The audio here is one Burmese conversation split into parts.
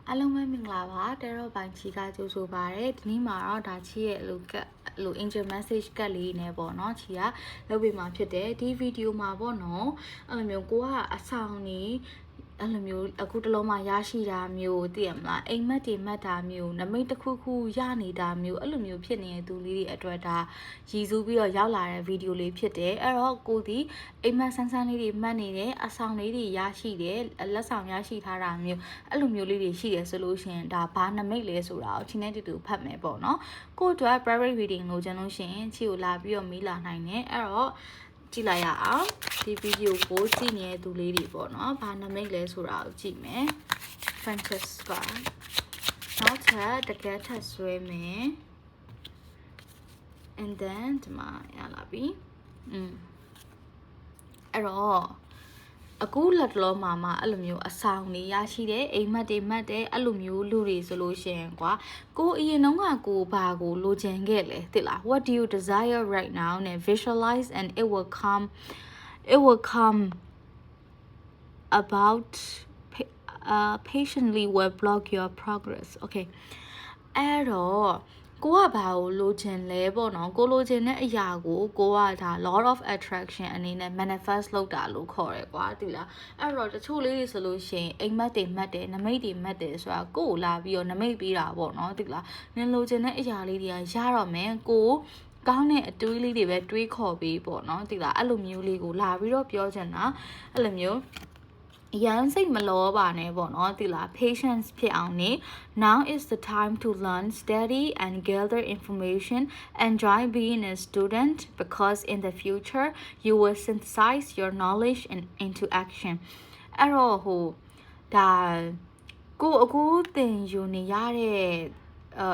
အားလုံးပဲမင်္ဂလာပါတဲတော့ပိုင်းချီကကြိုဆိုပါရစေဒီနေ့မှာတော့ဒါချီရဲ့လို angel message ကတ်လေးနဲ့ပေါ့နော်ချီကလုပ်ပေးမှာဖြစ်တယ်ဒီဗီဒီယိုမှာပေါ့နော်အဲ့လိုမျိုးကိုကအဆောင်နေအဲ့လိုမျိုးအခုတလုံးမှရရှိတာမျိုးသိရမလားအိမ်မက်တွေမှတ်တာမျိုးနမိတ်တစ်ခုခုရနေတာမျိုးအဲ့လိုမျိုးဖြစ်နေတဲ့သူလေးတွေအတွက်ဒါရည်စူးပြီးတော့ရောက်လာတဲ့ဗီဒီယိုလေးဖြစ်တယ်အဲ့တော့ကိုဒီအိမ်မက်ဆန်းဆန်းလေးတွေမှတ်နေတယ်အဆောင်လေးတွေရရှိတယ်လက်ဆောင်ရရှိထားတာမျိုးအဲ့လိုမျိုးလေးတွေရှိတယ်ဆိုလို့ရှိရင်ဒါဘာနမိတ်လဲဆိုတာကိုချင်းနဲ့တူတူဖတ်မယ်ပေါ့နော်ကိုအတွက် private reading လို့ကျွန်လို့ရှိရင်ချီကိုလာပြီးတော့မေးလာနိုင်တယ်အဲ့တော့ကြည့်လိုက်ရအောင်ဒီဗီဒီယိုကိုကြည့်နေတဲ့သူလေးတွေပေါ့နော်ဘာနမိတ်လဲဆိုတာကိုကြည့်မယ် Francesca နောက်ထပ်တကယ်ထပ်ဆွဲမယ် and then ဒီမှာရလာပြီအဲ့တော့အခုလက်တော်မှာအဲ့လိုမျိုးအဆောင်နေရရှိတဲ့အိမ်မက်တွေမှတ်တဲ့အဲ့လိုမျိုးလူတွေဆိုလို့ရှိရင်ကွာကိုအရင်တုန်းကကိုဘာကိုလိုချင်ခဲ့လဲသိလား what do you desire right now နဲ့ visualize and it will come about patiently will block your progress okay အဲ့တော့ကိုကဘာကိုလိုချင်လဲပေါ့နော်ကိုလိုချင်တဲ့အရာကိုကိုကဒါ law of attraction အနေနဲ့ manifest လုပ်တာလို့ခေါ်တယ်ကွာသိလားအဲ့တော့တချို့လေးတွေဆိုလို့ရှိရင်အိမ်မက်တွေမှတ်တယ်နမိတ်တွေမှတ်တယ်ဆိုတာကိုလာပြီးတော့နမိတ်ပေးတာပေါ့နော်သိလားနင်လိုချင်တဲ့အရာလေးတွေကရတော့မယ်ကိုကောင်းတဲ့အတွေးလေးတွေပဲတွေးခေါ်ပြီးပေါ့နော်သိလားအဲ့လိုမျိုးလေးကိုလာပြီးတော့ပြောချင်တာအဲ့လိုမျိုးရန်စိတ်မလောပါနဲ့ပေါ့နော်သိလား patience ဖြစ်အောင်နေ now is the time to learn study and gather information enjoy being a student because in the future you will synthesize your knowledge into action အဲ့တော့ဟိုဒါကိုအခုသင်ယူနေရတဲ့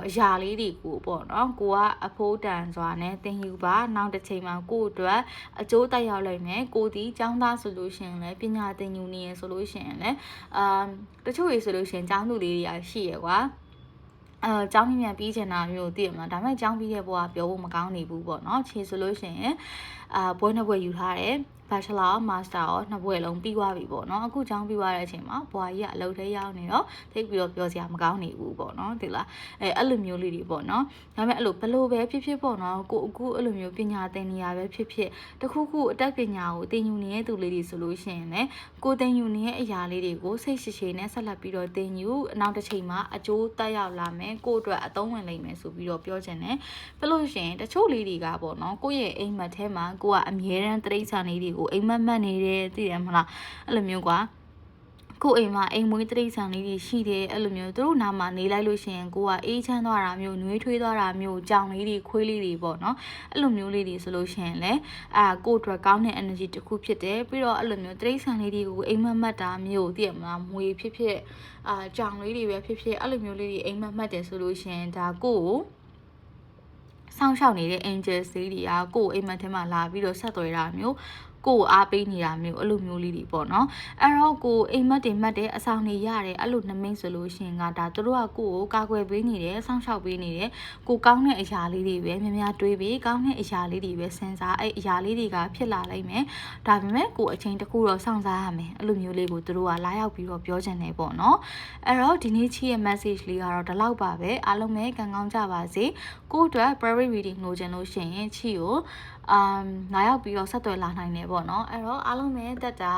အရာလေးတွေကိုပေါ့နော်ကိုကအဖိုးတန်စွာနဲ့သင်ယူပါနောက်တစ်ချိန်မှာကိုအတွက်အကျိုးတက်ရောက်လိမ့်မယ်ကိုဒီကျောင်းသားဆိုလို့ရှိရင်လည်းပညာသင်ယူနေရဆိုလို့ရှိရင်လည်းတချို့ရေဆိုလို့ရှိရင်ကျောင်းသူလေးတွေကရှိရကွာကျောင်းမြန်ပြီးချင်တာမျိုးသိရမလားဒါပေမဲ့ကျောင်းပြီးတဲ့ဘဝပြောဖို့မကောင်းနေဘူးပေါ့နော်ခြေဆိုလို့ရှိရင်ဘွဲနှစ်ဘွဲယူထားတယ်Bachelor Master ရောနှစ်ဘွဲလုံးပြီးသွားပြီပေါ့နော်အခုကျောင်းပြီးသွားတဲ့အချိန်မှာဘွာကြီးကအလုပ်ထဲရောက်နေတော့သိပြီးတော့ပြောစရာမကောင်းနေဘူးပေါ့နော်ဒီလားအဲ့လိုမျိုးလေးတွေပေါ့နော်ဒါပေမဲ့အဲ့လိုဘလို့ပဲဖြစ်ဖြစ်ပေါ့နော်ကိုအခုအဲ့လိုမျိုးပညာသင်နေရပဲဖြစ်ဖြစ်တခုခုအတတ်ပညာကိုသင်ယူနေတဲ့သူလေးတွေဆိုလို့ရှိရင်လည်းကိုသင်ယူနေတဲ့အရာလေးတွေကိုစိတ်ရှိရှိနဲ့ဆက်လက်ပြီးတော့သင်ယူနောက်တစ်ချိန်မှာအကျိုးတက်ရောက်လာမယ်ကိုအတွက်အသုံးဝင်လိမ့်မယ်ဆိုပြီးတော့ပြောချင်တယ်ဘလို့ရှိရင်တချို့လေးတွေကပေါ့နော်ကိုရဲ့အိမ်မက်ထဲမှာကိုကအမြဲတမ်းတရိတ်ဆန်လေးတွေကိုအိမ်မက်မှတ်နေတယ်သိတယ်မလားအဲ့လိုမျိုးကွာကိုအိမ်မှာအိမ်မွေးတရိတ်ဆန်လေးတွေရှိတယ်အဲ့လိုမျိုးသူတို့နာမှာနေလိုက်လို့ရှိရင်ကိုကအေးချမ်းသွားတာမျိုးနှွေးထွေးသွားတာမျိုးကြောင်လေးတွေခွေးလေးတွေပေါ့နော်အဲ့လိုမျိုးလေးတွေဆိုလို့ရှိရင်လည်းကိုအတွက်ကောင်းတဲ့ energy တစ်ခုဖြစ်တယ်ပြီးတော့အဲ့လိုမျိုးတရိတ်ဆန်လေးတွေကိုအိမ်မက်မှတ်တာမျိုးသိရမလားမွေဖြစ်ဖြစ်ကြောင်လေးတွေပဲဖြစ်ဖြစ်အဲ့လိုမျိုးလေးတွေအိမ်မက်မှတ်တယ်ဆိုလို့ရှိရင်ဒါကိုစောင့်ရှောက်နေတဲ့ angel လေးတွေကကိုအိမ်မက်ထဲမှာလာပြီးတော့ဆက်သွယ်တာမျိုးကိုအားပေးနေတာမျိုးအဲ့လိုမျိုးလေးတွေပေါ့နော်အဲ့တော့ကိုအိမ်မက်တွေမှတ်တယ်အဆောင်နေရတယ်အဲ့လိုနှမိတ်ဆိုလို့ရှိရင်ကဒါတို့ကကိုကိုကာကွယ်ပေးနေတယ်စောင့်ရှောက်ပေးနေတယ်ကိုကောင်းတဲ့အရာလေးတွေပဲများများတွေးပြီးကောင်းတဲ့အရာလေးတွေပဲစဉ်းစားအဲ့အရာလေးတွေကဖြစ်လာလိမ့်မယ်ဒါပေမဲ့ကိုအချိန်တစ်ခုတော့စောင့်စားရမယ်အဲ့လိုမျိုးလေးကိုတို့ကလာရောက်ပြီးတော့ပြောချင်တယ်ပေါ့နော်အဲ့တော့ဒီနေ့ချီရဲ့ message လေးကတော့ဒီလောက်ပါပဲအားလုံးပဲကံကောင်းကြပါစေကိုအတွက် private reading လို့ချင်လို့ရှိရင်ချီကိုလာရောက်ပြီးတော့ဆက်သွယ်လာနိုင်တယ်ပေါ့နော်အဲ့တော့အားလုံးပဲတက်တာ